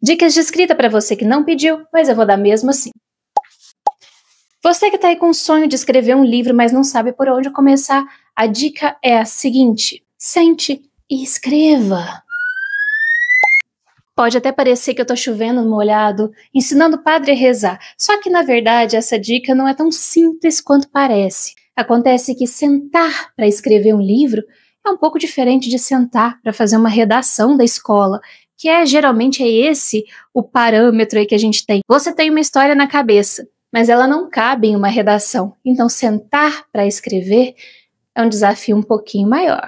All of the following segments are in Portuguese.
Dicas de escrita para você que não pediu, mas eu vou dar mesmo assim. Você que está aí com o sonho de escrever um livro, mas não sabe por onde começar, a dica é a seguinte: sente e escreva. Pode até parecer que eu tô chovendo no molhado, ensinando o padre a rezar, só que na verdade essa dica não é tão simples quanto parece. Acontece que sentar para escrever um livro é um pouco diferente de sentar para fazer uma redação da escola, que geralmente é esse o parâmetro aí que a gente tem. Você tem uma história na cabeça, mas ela não cabe em uma redação, então sentar para escrever é um desafio um pouquinho maior.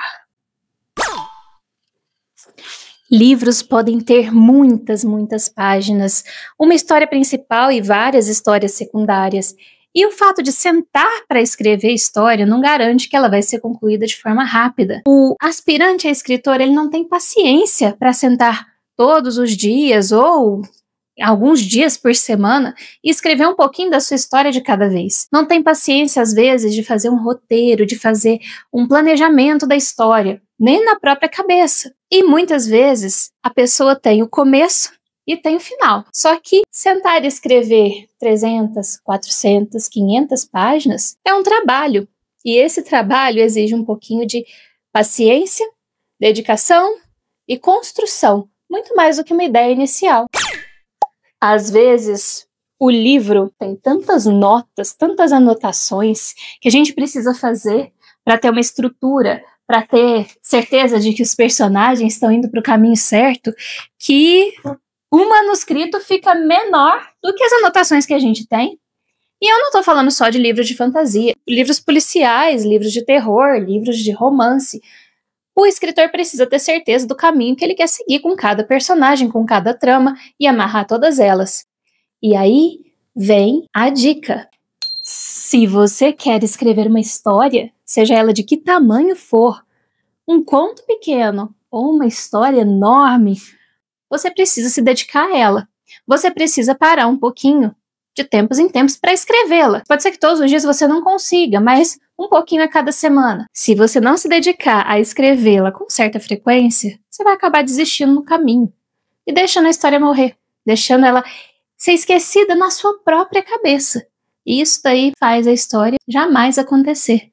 Livros podem ter muitas páginas, uma história principal e várias histórias secundárias. E o fato de sentar para escrever a história não garante que ela vai ser concluída de forma rápida. O aspirante a escritor, ele não tem paciência para sentar todos os dias ou alguns dias por semana e escrever um pouquinho da sua história de cada vez. Não tem paciência, às vezes, de fazer um roteiro, de fazer um planejamento da história, nem na própria cabeça. E muitas vezes a pessoa tem o começo e tem o final. Só que sentar e escrever 300, 400, 500 páginas é um trabalho. E esse trabalho exige um pouquinho de paciência, dedicação e construção, muito mais do que uma ideia inicial. Às vezes, o livro tem tantas notas, tantas anotações que a gente precisa fazer para ter uma estrutura, para ter certeza de que os personagens estão indo para o caminho certo, que o manuscrito fica menor do que as anotações que a gente tem. E eu não estou falando só de livros de fantasia, livros policiais, livros de terror, livros de romance. O escritor precisa ter certeza do caminho que ele quer seguir com cada personagem, com cada trama e amarrar todas elas. E aí vem a dica. Se você quer escrever uma história, seja ela de que tamanho for, um conto pequeno ou uma história enorme, você precisa se dedicar a ela. Você precisa parar um pouquinho, de tempos em tempos, para escrevê-la. Pode ser que todos os dias você não consiga, mas um pouquinho a cada semana. Se você não se dedicar a escrevê-la com certa frequência, você vai acabar desistindo no caminho e deixando a história morrer, deixando ela ser esquecida na sua própria cabeça. E isso daí faz a história jamais acontecer.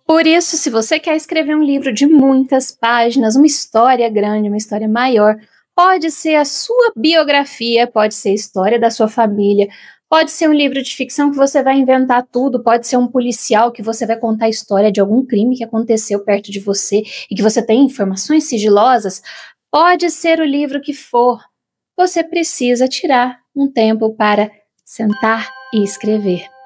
Por isso, se você quer escrever um livro de muitas páginas, uma história grande, uma história maior, pode ser a sua biografia, pode ser a história da sua família, pode ser um livro de ficção que você vai inventar tudo, pode ser um policial que você vai contar a história de algum crime que aconteceu perto de você e que você tem informações sigilosas, pode ser o livro que for. Você precisa tirar um tempo para sentar e escrever.